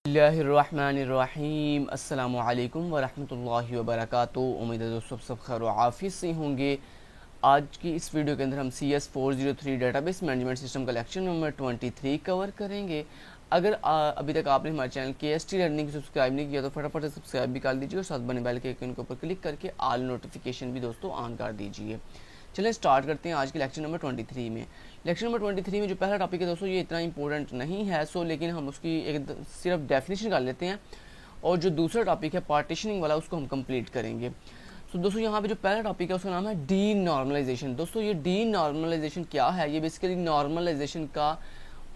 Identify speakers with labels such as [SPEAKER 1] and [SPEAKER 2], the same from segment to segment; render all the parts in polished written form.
[SPEAKER 1] बिस्मिल्लाहिर्रहमानिर्रहीम अस्सलामु अलैकुम वरहमतुल्लाहि वबरकातुहू। उम्मीद है दोस्तों सब खैर व आफियत से होंगे। आज की इस वीडियो के अंदर हम CS403 डेटाबेस मैनेजमेंट सिस्टम का लेक्चर नंबर 23 कवर करेंगे। अगर अभी तक आपने हमारे चैनल KST लर्निंग सब्सक्राइब नहीं किया तो फटाफट से सब्सक्राइब भी कर दीजिए और साथ बने बेल के आइकन के ऊपर क्लिक करके ऑल नोटिफिकेशन भी दोस्तों ऑन कर दीजिए। चलें स्टार्ट करते हैं आज के लेक्चर नंबर 23 में। लेक्चर नंबर 23 में जो पहला टॉपिक है दोस्तों ये इतना इंपॉर्टेंट नहीं है लेकिन हम उसकी एक सिर्फ डेफिनेशन कर लेते हैं और जो दूसरा टॉपिक है पार्टीशनिंग वाला उसको हम कंप्लीट करेंगे। दोस्तों यहाँ पे जो पहला टॉपिक है उसका नाम है डी नॉर्मलाइजेशन। दोस्तों ये डी नॉर्मलाइजेशन क्या है? ये बेसिकली नॉर्मलाइजेशन का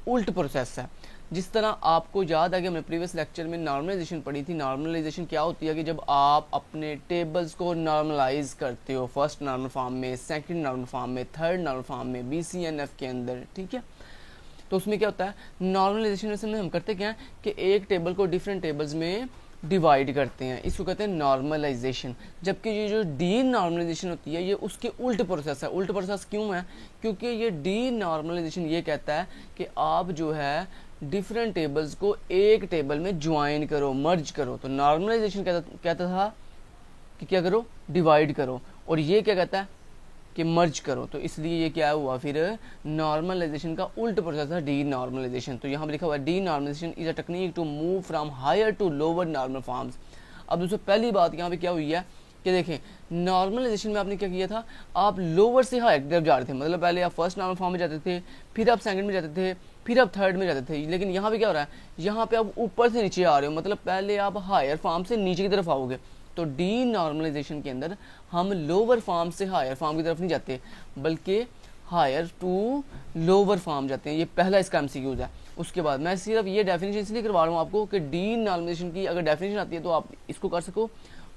[SPEAKER 1] उल्ट प्रोसेस है। जिस तरह आपको याद है कि हमने प्रीवियस लेक्चर में नॉर्मलाइजेशन पढ़ी थी। नॉर्मलाइजेशन क्या होती है कि जब आप अपने टेबल्स को नॉर्मलाइज करते हो, फर्स्ट नॉर्मल फॉर्म में, सेकंड नॉर्मल फॉर्म में, थर्ड नॉर्मल फॉर्म में, BCNF के अंदर, ठीक है। तो उसमें क्या होता है नॉर्मलाइजेशन में हम करते क्या है कि एक टेबल को डिफरेंट टेबल्स में डिवाइड करते हैं, इसको कहते हैं नॉर्मलाइजेशन। जबकि ये जो डी नॉर्मलाइजेशन होती है ये उसके उल्ट प्रोसेस है। उल्ट प्रोसेस क्यों है? क्योंकि ये डी नॉर्मलाइजेशन ये कहता है कि आप जो है डिफरेंट टेबल्स को एक टेबल में ज्वाइन करो, मर्ज करो। तो नॉर्मलाइजेशन कहता था कि क्या करो, डिवाइड करो, और ये क्या कहता है कि मर्ज करो। तो इसलिए ये क्या हुआ फिर नॉर्मलाइजेशन का उल्ट प्रोसेस है डी नॉर्मलाइजेशन। तो यहाँ पर लिखा हुआ है denormalisation is a technique to move from higher to lower normal forms. अब दोस्तों पहली बात यहाँ पे क्या हुई है कि देखें नॉर्मलाइजेशन में आपने क्या किया था, आप लोअर से हायर की तरफ जा रहे थे। मतलब पहले आप फर्स्ट नॉर्मल फॉर्म में जाते थे, फिर आप सेकंड में जाते थे, फिर आप थर्ड में जाते थे। लेकिन यहाँ पे क्या हो रहा है, यहाँ पे आप ऊपर से नीचे आ रहे हो, मतलब पहले आप हायर फॉर्म से नीचे की तरफ आओगे। तो डी नॉर्मलाइजेशन के अंदर हम लोअर फॉर्म से हायर फॉर्म की तरफ नहीं जाते बल्कि हायर टू लोअर फॉर्म जाते हैं। ये पहला इसका MCQ है। उसके बाद मैं सिर्फ ये डेफिनेशन इसलिए करवा रहा हूँ आपको कि डी नॉर्मलाइजेशन की अगर डेफिनेशन आती है तो आप इसको कर सको।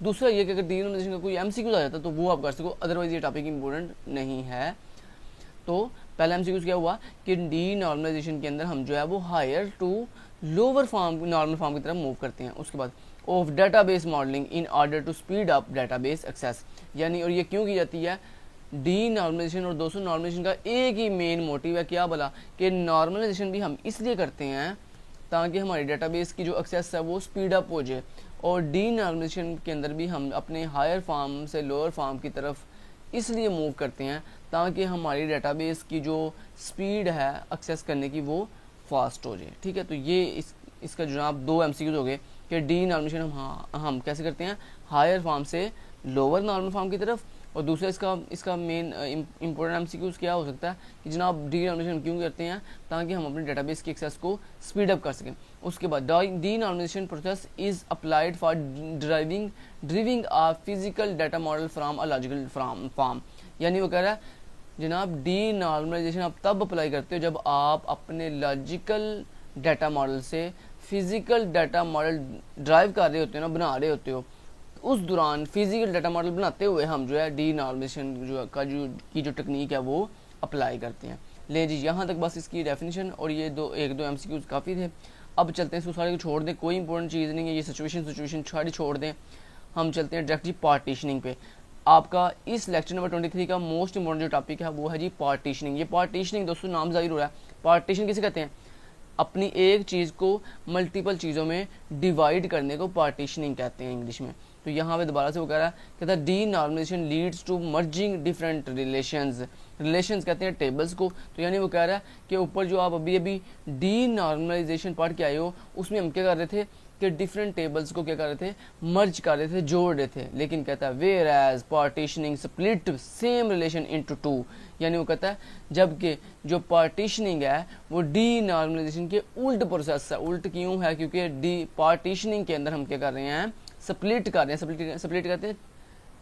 [SPEAKER 1] दूसरा ये कि अगर डी नॉर्मलाइजेशन का कोई MCQ आ जाता है तो वो आप कर सको, अदरवाइज ये टॉपिक इंपॉर्टेंट नहीं है। तो पहला MCQ क्या हुआ कि डी नॉर्मलाइजेशन के अंदर हम जो है वो higher to lower form normal form की तरफ मूव करते हैं। उसके बाद of database modelling in order to speed up database access, यानी और ये क्यों की जाती है डी नॉर्मलाइजेशन और दोस्तों नॉर्मलाइजेशन का एक ही मेन मोटिव है, क्या बोला कि नॉर्मलाइजेशन भी हम इसलिए करते हैं ताकि हमारी डेटाबेस की जो एक्सेस है वो स्पीड अप हो जाए, और डी नॉर्मलाइजेशन के अंदर भी हम अपने हायर फॉर्म से लोअर फॉर्म की तरफ इसलिए मूव करते हैं ताकि हमारी डेटाबेस की जो स्पीड है एक्सेस करने की वो फास्ट हो जाए, ठीक है। तो ये इसका जो आप दो MCQs हो गए कि डी नॉर्मलाइजेशन हम कैसे करते हैं हायर फॉर्म से लोअर नॉर्मल फॉर्म की तरफ, और दूसरा इसका मेन इंपॉर्टेंट MCQs क्या हो सकता है कि जनाब डी नॉर्मलाइजेशन क्यों करते हैं ताकि हम अपने डेटाबेस की एक्सेस को स्पीड अप कर सकें। उसके बाद denormalisation process is applied for driving a physical data model from a logical form, यानी वो कह रहा है जनाब डी नॉर्मलाइजेशन आप तब अप्लाई करते हो जब आप अपने लॉजिकल डाटा मॉडल से फिजिकल डाटा मॉडल ड्राइव कर रहे होते हो ना, बना रहे होते हो। उस दौरान फिजिकल डाटा मॉडल बनाते हुए हम जो है डी नॉर्मलाइजेशन की जो टेक्निक है वो अप्लाई करते हैं। ले जी यहाँ तक बस इसकी डेफिनेशन और ये एक दो MCQs काफ़ी थे। अब चलते हैं इसको सारे को छोड़ दें, कोई इंपॉर्टेंट चीज़ नहीं है, ये सिचुएशन सारी छोड़ दें। हम चलते हैं डायरेक्ट जी पार्टीशनिंग पे। आपका इस लेक्चर नंबर 23 का मोस्ट इंपॉर्टेंट जो टॉपिक है वो है जी पार्टीशनिंग। ये पार्टीशनिंग दोस्तों नाम जाहिर हो रहा है, पार्टीशन किसे कहते हैं? अपनी एक चीज़ को मल्टीपल चीज़ों में डिवाइड करने को पार्टीशनिंग कहते हैं इंग्लिश में। तो यहाँ पे दोबारा से वो कह रहा है कहता है denormalisation leads to merging different relations कहते हैं टेबल्स को। तो यानी वो कह रहा है कि ऊपर जो आप अभी डी नॉर्मलाइजेशन पढ़ के आए हो उसमें हम क्या कर रहे थे कि डिफरेंट टेबल्स को क्या कर रहे थे, मर्ज कर रहे थे, जोड़ रहे थे। लेकिन कहता है whereas partitioning split same relation into two, यानी वो कहता है जबकि जो पार्टीशनिंग है वो डी नॉर्मलाइजेशन के उल्ट प्रोसेस है। उल्ट क्यों है? क्योंकि डी पार्टीशनिंग के अंदर हम क्या कर रहे हैं, स्प्लिट कर रहे हैं। स्प्लिट करते हैं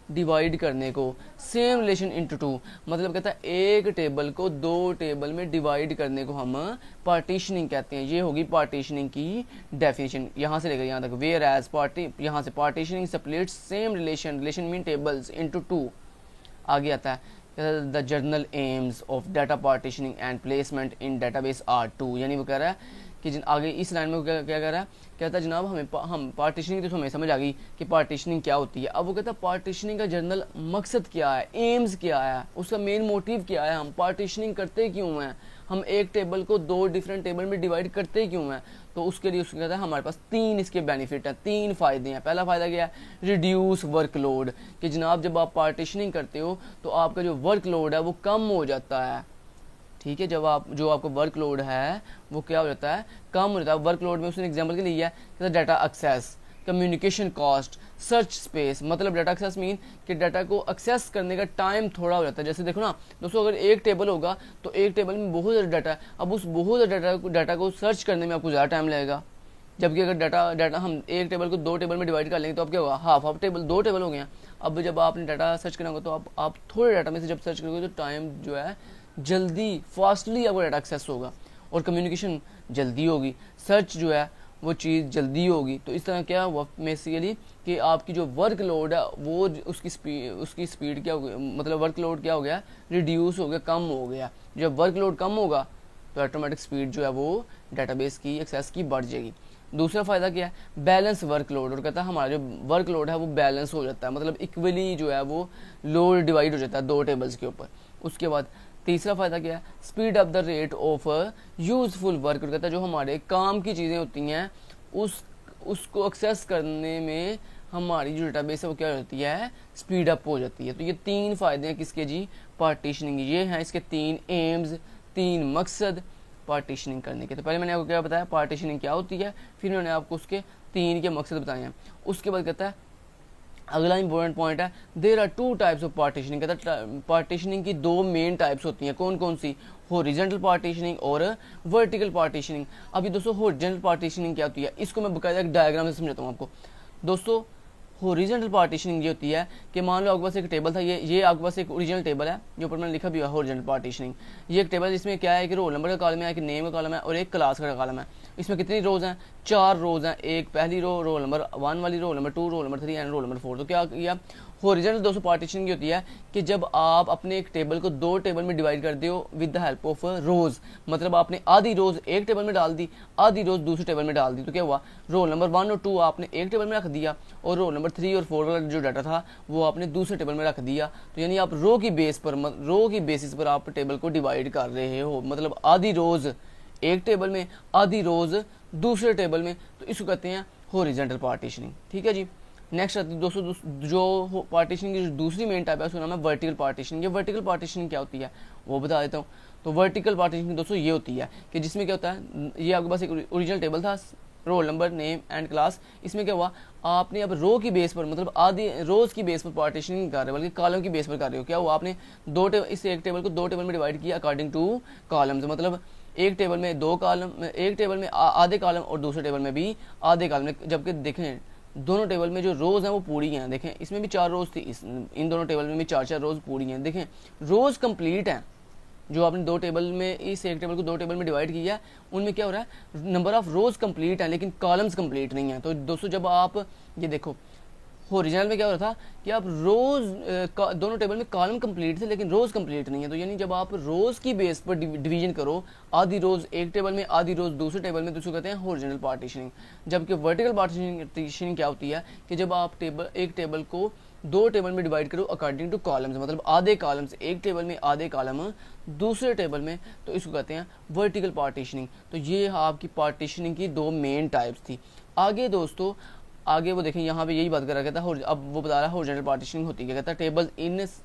[SPEAKER 1] डिवाइड करने को, सेम रिलेशन इनटू टू, मतलब कहता है एक टेबल को दो टेबल में डिवाइड करने को हम पार्टीशनिंग कहते हैं। ये होगी पार्टीशनिंग की डेफिनेशन यहाँ से लेकर यहाँ तक। वेयर एज पार्टी यहाँ से partitioning split same relation mean tables into two. आगे आता है the general aims of data partitioning and placement in database are to, यानी वो कह रहा है कि आगे इस लाइन में क्या कह रहा है, कहता है जनाब हम पार्टीशनिंग तो हमें समझ आ गई कि पार्टीशनिंग क्या होती है। अब वो कहता है पार्टीशनिंग का जनरल मकसद क्या है, एम्स क्या है, उसका मेन मोटिव क्या है, हम पार्टीशनिंग करते क्यों हैं, हम एक टेबल को दो डिफरेंट टेबल में डिवाइड करते क्यों हैं। तो उसके लिए उसको कहता है हमारे पास तीन इसके बेनिफिट हैं, तीन फ़ायदे हैं। पहला फ़ायदा क्या है, रिड्यूस वर्कलोड, कि जनाब जब आप पार्टीशनिंग करते हो तो आपका जो वर्कलोड है वो कम हो जाता है। ठीक है, जब आप जो आपका वर्कलोड है वो क्या हो जाता है, कम हो जाता है। वर्कलोड में उसने एग्जांपल के लिए है data access, communication cost, search space. मतलब डाटा एक्सेस मीन कि डाटा को एक्सेस करने का टाइम थोड़ा हो जाता है। जैसे देखो ना दोस्तों, अगर एक टेबल होगा तो एक टेबल में बहुत ज़्यादा डाटा है, अब उस बहुत ज़्यादा डाटा को सर्च करने में आपको ज़्यादा टाइम लगेगा। जबकि अगर डाटा हम एक टेबल को दो टेबल में डिवाइड कर लेंगे तो अब क्या होगा, हाफ टेबल, दो टेबल हो गए हैं। अब जब आपने डाटा सर्च करना होगा तो आप थोड़े डाटा में से जब सर्च करोगे तो टाइम जो है जल्दी फास्टली आपको डाटा एक्सेस होगा और कम्युनिकेशन जल्दी होगी, सर्च जो है वो चीज़ जल्दी होगी। तो इस तरह क्या हुआ बेसिकली कि आपकी जो वर्कलोड है वो उसकी स्पीड क्या हो गई, मतलब वर्कलोड क्या हो गया, रिड्यूस हो गया, कम हो गया। जब वर्कलोड कम होगा तो ऑटोमेटिक स्पीड जो है वो डाटाबेस की एक्सेस की बढ़ जाएगी। दूसरा फ़ायदा क्या है, बैलेंस वर्कलोड, और कहता है हमारा जो वर्कलोड है वो बैलेंस हो जाता है, मतलब इक्वली जो है वो लोड डिवाइड हो जाता है दो टेबल्स के ऊपर। उसके बाद तीसरा फ़ायदा क्या है, speed up the rate of useful work, कहता है जो हमारे काम की चीज़ें होती हैं उसको एक्सेस करने में हमारी जो डेटाबेस है वो क्या होती है, स्पीड अप हो जाती है। तो ये तीन फ़ायदे हैं किसके जी, पार्टीशनिंग। ये हैं इसके तीन एम्स, तीन मकसद पार्टीशनिंग करने के। तो पहले मैंने आपको क्या बताया पार्टीशनिंग क्या होती है, फिर मैंने आपको उसके तीन के मकसद बताए हैं। उसके बाद कहता है अगला इंपॉर्टेंट पॉइंट है, there are two types of partitioning. कहता है पार्टीशनिंग की दो मेन टाइप्स होती हैं, कौन कौन सी, हॉरिजॉन्टल पार्टीशनिंग और वर्टिकल पार्टीशनिंग। अभी दोस्तों हॉरिजॉन्टल पार्टीशनिंग क्या होती है, इसको मैं बकायदा एक डायग्राम से समझाता हूँ आपको। दोस्तों हॉरिजॉन्टल पार्टीशनिंग ये होती है कि मान लो आपके पास एक टेबल था, ये आपके पास एक ओरिजिनल टेबल है जो ऊपर मैंने लिखा भी हुआ है हॉरिजॉन्टल पार्टीशनिंग। ये एक टेबल है जिसमें क्या है कि रोल नंबर का कॉलम है, एक नेम का कॉलम है और एक क्लास का कॉलम है। इसमें कितनी रोज हैं, 4 रोज हैं, एक पहली रोल नंबर 1 वाली, roll number 2, roll number 3 and roll number 4। तो क्या किया, हॉरिजॉन्टल दोस्तों पार्टीशनिंग की होती है कि जब आप अपने एक टेबल को दो टेबल में डिवाइड करते हो विद द हेल्प ऑफ रोज, मतलब आपने आधी रोज एक टेबल में डाल दी, आधी रोज दूसरे टेबल में डाल दी। तो क्या हुआ, रोल नंबर 1 और 2 आपने एक टेबल में रख दिया और रोल नंबर 3 और 4 वाला जो डाटा था वो आपने दूसरे टेबल में रख दिया। तो यानी आप रो की बेसिस पर आप टेबल को डिवाइड कर रहे हो, मतलब आधी रोज एक टेबल में, आधी रोज दूसरे टेबल में। तो इसको कहते हैं हॉरिजॉन्टल पार्टीशनिंग। ठीक है जी। नेक्स्ट आती है दोस्तों जो पार्टीशनिंग की दूसरी मेन टाइप है उसका नाम है वर्टिकल पार्टीशनिंग। ये वर्टिकल पार्टीशनिंग क्या होती है वो बता देता हूँ। तो वर्टिकल पार्टीशनिंग दोस्तों ये होती है कि जिसमें क्या होता है, ये आपके पास एक ओरिजिनल टेबल था, roll number, name and class. इसमें क्या हुआ, आपने अब रो की बेस पर, मतलब आधी रोज की बेस पर पार्टीशनिंग कर रहे हो, बल्कि कॉलम की बेस पर कर रहे हो। क्या हुआ, आपने इस एक टेबल को दो टेबल में डिवाइड किया अकॉर्डिंग टू कॉलम्स, मतलब एक टेबल में दो कॉलम, एक टेबल में आधे कॉलम और दूसरे टेबल में भी आधे कॉलम। जबकि देखें दोनों टेबल में जो रोज हैं वो पूरी हैं, देखें इसमें भी 4 रोज थी, इन दोनों टेबल में भी 4 रोज पूरी हैं। देखें रोज कंप्लीट हैं, जो आपने दो टेबल में, इस एक टेबल को दो टेबल में डिवाइड किया है उनमें क्या हो रहा है, नंबर ऑफ रोज कंप्लीट है लेकिन कॉलम्स कंप्लीट नहीं है। तो दोस्तों जब आप ये देखो हॉरिजॉन्टल में क्या हो रहा था कि आप रोज दोनों टेबल में कॉलम कंप्लीट थे लेकिन रोज कंप्लीट नहीं है। तो यानी जब आप रोज की बेस पर डिवीजन करो, आधी रोज एक टेबल में, आधी रोज दूसरे टेबल में, तो उसको कहते हैं हॉरिजॉन्टल पार्टीशनिंग। जबकि वर्टिकल पार्टीशनिंग क्या होती है कि जब आप एक टेबल को दो टेबल में डिवाइड करो अकॉर्डिंग टू कॉलम्स, मतलब आधे कॉलम्स एक टेबल में, आधे कॉलम दूसरे टेबल में, तो इसको कहते हैं वर्टिकल पार्टीशनिंग। तो ये आपकी पार्टीशनिंग की दो मेन टाइप्स थी। आगे दोस्तों आगे वो देखें यहाँ पे यही बात कर रहा कहता है, अब वो बता रहा है हॉरिजॉन्टल पार्टीशनिंग होती है, कहता है table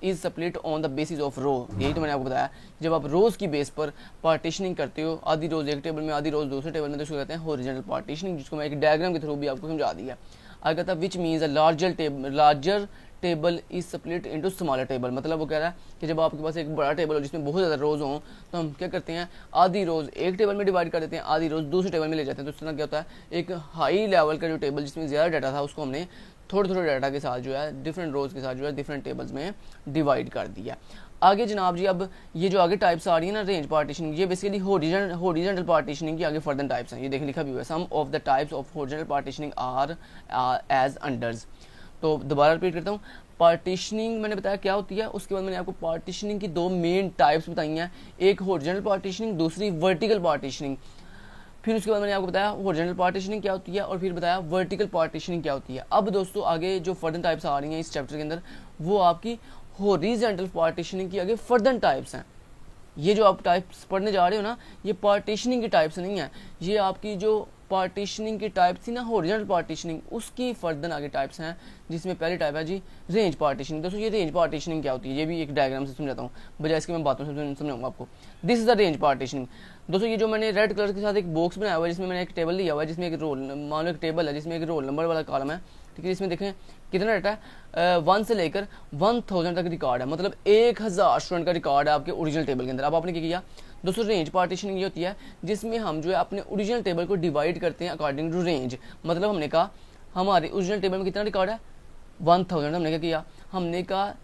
[SPEAKER 1] is split on the basis of row. यही तो मैंने आपको बताया, जब आप रोज की बेस पर पार्टीशनिंग करते हो, आधी रोज एक टेबल में, आधी रोज दूसरे टेबल में, तो उसको कहते हैं हॉरिजॉन्टल पार्टीशनिंग, जिसको मैं एक डायग्राम के थ्रू भी आपको समझा दिया। आगे कहता है which means a larger table is split into smaller table. मतलब वो कह रहा है कि जब आपके पास एक बड़ा टेबल हो जिसमें बहुत ज़्यादा रोज हों तो हम क्या करते हैं, आधी रोज एक टेबल में डिवाइड कर देते हैं, आधी रोज दूसरे टेबल में ले जाते हैं। तो इस तरह क्या होता है, एक हाई लेवल का जो टेबल जिसमें ज़्यादा डाटा था उसको हमने थोड़े थोड़े डाटा के साथ जो है, डिफरेंट रोज के साथ जो है, डिफरेंट टेबल्स में डिवाइड कर दिया। आगे जनाब जी, अब ये जो आगे टाइप्स आ रही है ना रेंज पार्टीशनिंग, ये बेसिकली हॉरिजॉन्टल पार्टीशनिंग की आगे फर्दर टाइप्स हैं। ये देख लिखा भी हुआ है, some of the types of horizontal partitioning are as unders. तो दोबारा रिपीट करता हूँ, पार्टीशनिंग मैंने बताया क्या होती है, उसके बाद मैंने आपको पार्टीशनिंग की दो मेन टाइप्स बताई हैं, एक हॉरिजॉन्टल पार्टीशनिंग, दूसरी वर्टिकल पार्टीशनिंग। फिर उसके बाद मैंने आपको बताया हॉरिजॉन्टल पार्टीशनिंग क्या होती है और फिर बताया वर्टिकल पार्टीशनिंग क्या होती है। अब दोस्तों आगे जो फर्दर टाइप्स आ रही हैं इस चैप्टर के अंदर, वो आपकी हॉरिजॉन्टल पार्टीशनिंग की आगे फर्दर टाइप्स हैं। ये जो आप टाइप्स पढ़ने जा रहे हो ना, ये पार्टीशनिंग की टाइप्स नहीं है, ये आपकी जो पार्टीशनिंग की टाइप थी ना हॉरिजॉन्टल पार्टीशनिंग, उसकी फर्दर आगे टाइप्स हैं, जिसमें पहली टाइप है जी रेंज पार्टीशनिंग। दोस्तों ये रेंज पार्टीशनिंग क्या होती है, ये भी एक डायग्राम से समझाता हूँ, बजाय इसके मैं बातों से समझाऊंगा आपको। This is the range partitioning. दोस्तों ये जो मैंने रेड कलर के साथ एक बॉक्स बनाया हुआ है, जिसमें मैंने एक टेबल लिया हुआ है, जिसमें एक रोल, मान लो एक टेबल है जिसमें एक रोल नंबर वाला कॉलम है, ठीक है। इसमें देखें कितना डाटा है, 1 से लेकर 1000 तक रिकॉर्ड है, मतलब 1000 स्टूडेंट का रिकॉर्ड है आपके ओरिजिनल टेबल के अंदर। अब आपने क्या किया दोस्तों, रेंज पार्टीशनिंग ये होती है जिसमें हम जो है अपने ओरिजिनल टेबल को डिवाइड करते हैं अकॉर्डिंग टू रेंज। मतलब हमने कहा हमारे ओरिजिनल टेबल में कितना रिकॉर्ड है 1000, हमने क्या किया, हमने कहा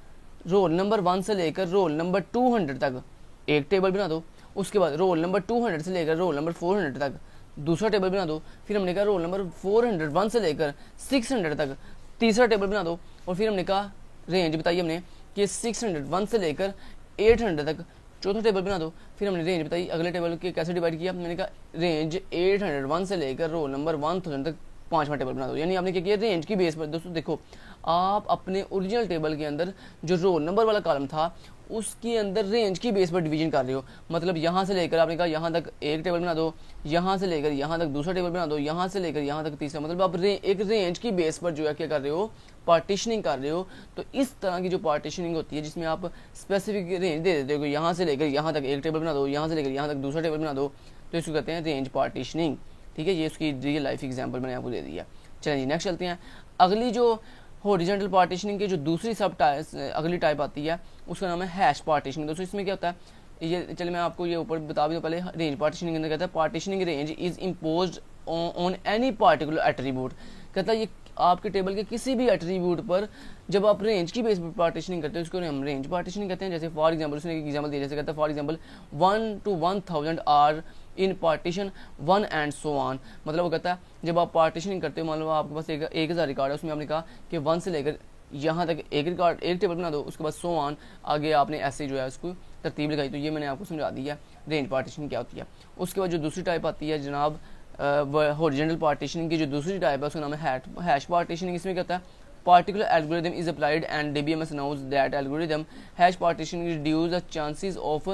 [SPEAKER 1] रोल नंबर 1 से लेकर रोल नंबर 200 तक एक टेबल बना दो, उसके बाद रोल नंबर 200 से लेकर रोल नंबर 400 तक दूसरा टेबल बना दो, फिर हमने कहा रोल नंबर 401 से लेकर 600 तक तीसरा टेबल बना दो, और फिर हमने कहा रेंज बताई हमने कि 601 से लेकर 800 तक चौथा टेबल बना दो। फिर हमने रेंज बताई अगले टेबल के कैसे डिवाइड किया, मैंने कहा रेंज 801 से लेकर रोल नंबर 1000 तक पांचवा टेबल बना दो। यानी आपने क्या किया, रेंज की बेस पर। दोस्तों देखो, आप अपने ओरिजिनल टेबल के अंदर जो रोल नंबर वाला कॉलम था उसके अंदर रेंज की बेस पर डिवीजन कर रहे हो। मतलब यहाँ से लेकर आपने कहा यहाँ तक एक टेबल बना दो, यहाँ से लेकर यहाँ तक दूसरा टेबल बना दो, यहाँ से लेकर यहाँ तक तीसरा। मतलब आप एक रेंज की बेस पर जो है क्या कर रहे हो, पार्टीशनिंग कर रहे हो। तो इस तरह की जो पार्टीशनिंग होती है जिसमें आप स्पेसिफिक रेंज दे देते हो, यहाँ से लेकर यहाँ तक एक टेबल बना दो, यहाँ से लेकर यहाँ तक दूसरा टेबल बना दो, तो इसको कहते हैं रेंज पार्टीशनिंग। ठीक है, ये उसकी रियल लाइफ एग्जाम्पल मैंने आपको दे दिया। चलिए नेक्स्ट चलते हैं। अगली जो हॉरिजॉन्टल पार्टीशनिंग की जो दूसरी अगली टाइप आती है उसका नाम है हैश पार्टीशनिंग। दोस्तों इसमें क्या होता है, ये चलिए मैं आपको ये ऊपर बता भी दूं पहले। रेंज पार्टीशनिंग के अंदर कहता है partitioning range is imposed on any particular attribute. कहता है ये आपके टेबल के किसी भी एट्रीब्यूट पर जब आप रेंज की बेस पर पार्टीशनिंग करते हैं उसको हम रेंज पार्टीशनिंग कहते हैं। जैसे फॉर एग्जांपल उसने एक एग्जांपल दिया, जैसे कहता है for example 1 to 1000 are in partition 1 and so on. मतलब वो कहता है जब आप पार्टीशनिंग करते हो, मान लो आपके पास 1000 रिकॉर्ड है, उसमें आपने कहा कि 1 से लेकर यहाँ तक एक रिकॉर्ड एक टेबल बना दो, उसके बाद सो ऑन आगे आपने ऐसे जो है उसको तरतीब लगाई। तो ये मैंने आपको समझा दिया रेंज पार्टीशन क्या होती है। उसके बाद जो दूसरी टाइप आती है जनाब हॉरिजॉन्टल पार्टीशनिंग की जो दूसरी टाइप है उसका नाम है हैश पार्टीशनिंग। इसमें क्या होता है, particular algorithm is applied and DBMS knows that algorithm hash partitioning reduce the chances of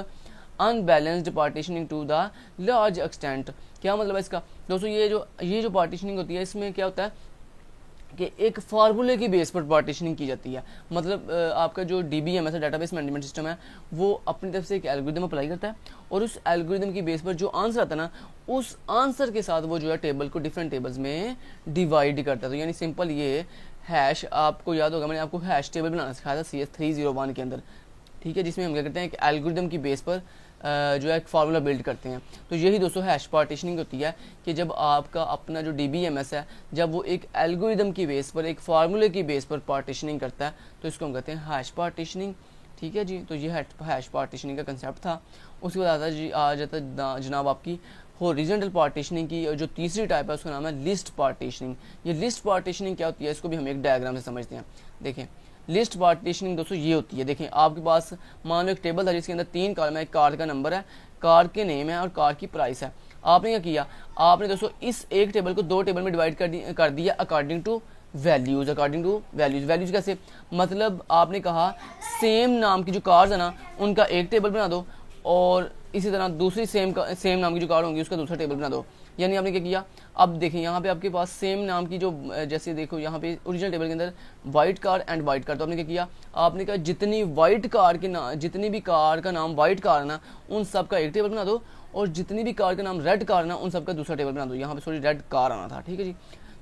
[SPEAKER 1] unbalanced partitioning to the large extent। क्या मतलब है इसका दोस्तों, ये जो पार्टीशनिंग होती है इसमें क्या होता है कि एक फार्मूले की बेस पर पार्टीशनिंग की जाती है। मतलब आपका जो DBMS है डाटाबेस मैनेजमेंट सिस्टम है वो अपनी तरफ से एक एल्गोरिदम अप्लाई करता है और उस एल्गोरिदम की बेस पर जो आंसर आता है ना उस आंसर के साथ वो जो है टेबल को डिफरेंट टेबल्स में डिवाइड करता है। तो यानी सिंपल ये हैश, आपको याद होगा मैंने आपको हैश टेबल बनाना सिखाया था CS301 के अंदर, ठीक है, जिसमें हम क्या करते हैं एक एल्गोरिदम की बेस पर जो है एक फार्मूला बिल्ड करते हैं। तो यही दोस्तों हैश पार्टीशनिंग होती है कि जब आपका अपना जो DBMS है जब वो एक एल्गोरिदम की बेस पर एक फार्मूले की बेस पर पार्टीशनिंग करता है तो इसको हम कहते हैं हैश पार्टीशनिंग। ठीक है जी, तो ये हैश पार्टीशनिंग का कंसेप्ट था। उसके बाद आ जाता जनाब आपकी हॉरिजॉन्टल पार्टीशनिंग की जो तीसरी टाइप है उसका नाम है लिस्ट पार्टीशनिंग। ये लिस्ट पार्टीशनिंग क्या होती है इसको भी हम एक डायग्राम से समझते हैं। देखें लिस्ट पार्टीशनिंग दोस्तों ये होती है, देखें आपके पास मान लो एक टेबल था जिसके अंदर 3 कॉलम है, एक कार का नंबर है, कार के नेम है और कार की प्राइस है। आपने क्या किया, आपने दोस्तों इस एक टेबल को 2 टेबल में डिवाइड कर दिया अकॉर्डिंग टू वैल्यूज। वैल्यूज कैसे, मतलब आपने कहा सेम नाम की जो कार्स है ना उनका एक टेबल बना दो और इसी तरह दूसरी सेम नाम की जो कार होंगी उसका दूसरा टेबल बना दो। यानी आपने क्या किया, अब देखिए यहाँ पे आपके पास सेम नाम की जो जैसे देखो यहाँ पे ओरिजिनल टेबल के अंदर white car and white car, तो आपने क्या किया, आपने कहा जितनी वाइट कार के नाम जितनी भी कार का नाम वाइट कार है ना उन सब का एक टेबल बना दो और जितनी भी कार का नाम रेड कार ना उन सब का दूसरा टेबल बना दो। यहाँ पे सॉरी रेड कार आना था, ठीक है जी।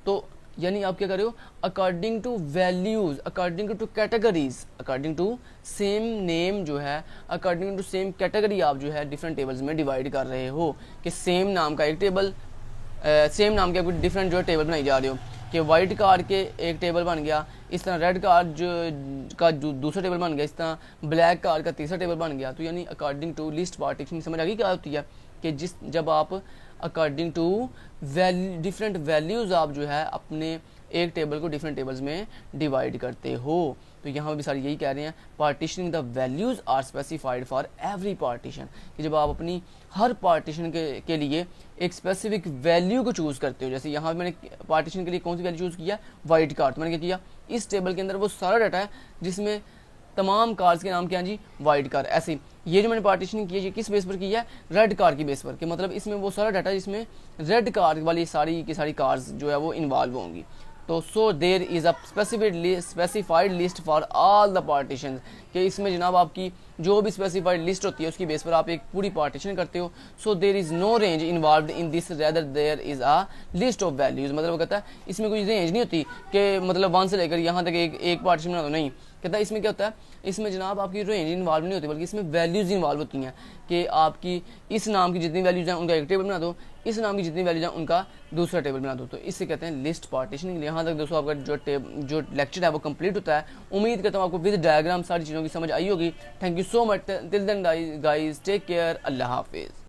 [SPEAKER 1] तो यानी आप क्या कर रहे हो, according to values, according to categories, according to same name जो है अकॉर्डिंग टू सेम कैटेगरी आप जो है डिफरेंट टेबल्स में डिवाइड कर रहे हो कि सेम नाम का एक टेबल सेम नाम के आपको डिफरेंट जो टेबल बनाई जा रहे हो कि वाइट कार के एक टेबल बन गया, इस तरह रेड कार का दूसरा टेबल बन गया, इस तरह ब्लैक कार का तीसरा टेबल बन गया। तो यानी अकॉर्डिंग टू लिस्ट पार्टीशनिंग समझ आ गई क्या होती है कि जब आप अकॉर्डिंग टू डिफरेंट वैल्यूज आप जो है अपने एक टेबल को डिफरेंट टेबल्स में डिवाइड करते हो। तो यहाँ भी सारे यही कह रहे हैं partitioning the values are specified for every partition, कि जब आप अपनी हर पार्टीशन के लिए एक स्पेसिफिक वैल्यू को चूज़ करते हो। जैसे यहाँ मैंने पार्टीशन के लिए कौन सी वैल्यू चूज़ किया, वाइट कार, तो मैंने क्या किया इस टेबल के अंदर वो सारा डाटा है जिसमें तमाम कार्स के नाम क्या हैं जी, वाइट कार। ऐसे ये जो मैंने पार्टीशनिंग की है ये किस बेस पर की है, रेड कार की बेस पर, कि मतलब इसमें वो सारा डाटा जिसमें रेड कार वाली सारी की सारी कार्स जो है वो इन्वॉल्व होंगी। तो so there is a specified list for all the partition, कि इसमें जनाब आपकी जो भी स्पेसिफाइड लिस्ट होती है उसकी बेस पर आप एक पूरी पार्टीशन करते हो। So there is no range involve in this rather there is a list of values, मतलब वो कहता है इसमें कोई रेंज नहीं होती कि मतलब 1 से लेकर यहाँ तक एक पार्टीशन बना दो, नहीं। कहता है इसमें क्या होता है, इसमें जनाब आपकी रेंज इन्वॉल्व नहीं होती बल्कि इसमें वैल्यूज़ इन्वॉल्व होती हैं, कि आपकी इस नाम की जितनी वैल्यूज़ हैं उनका एक टेबल बना दो, इस नाम की जितनी वैल्यूज़ हैं उनका दूसरा टेबल बना दो। तो इससे कहते हैं लिस्ट पार्टीशनिंग। यहाँ तक दोस्तों आपका जो लेक्चर है वो कंप्लीट होता है। उम्मीद करता हूँ आपको विद डायग्राम सारी चीज़ों की समझ आई होगी। Thank you so much. Till then guys take care, अल्लाह हाफिज़।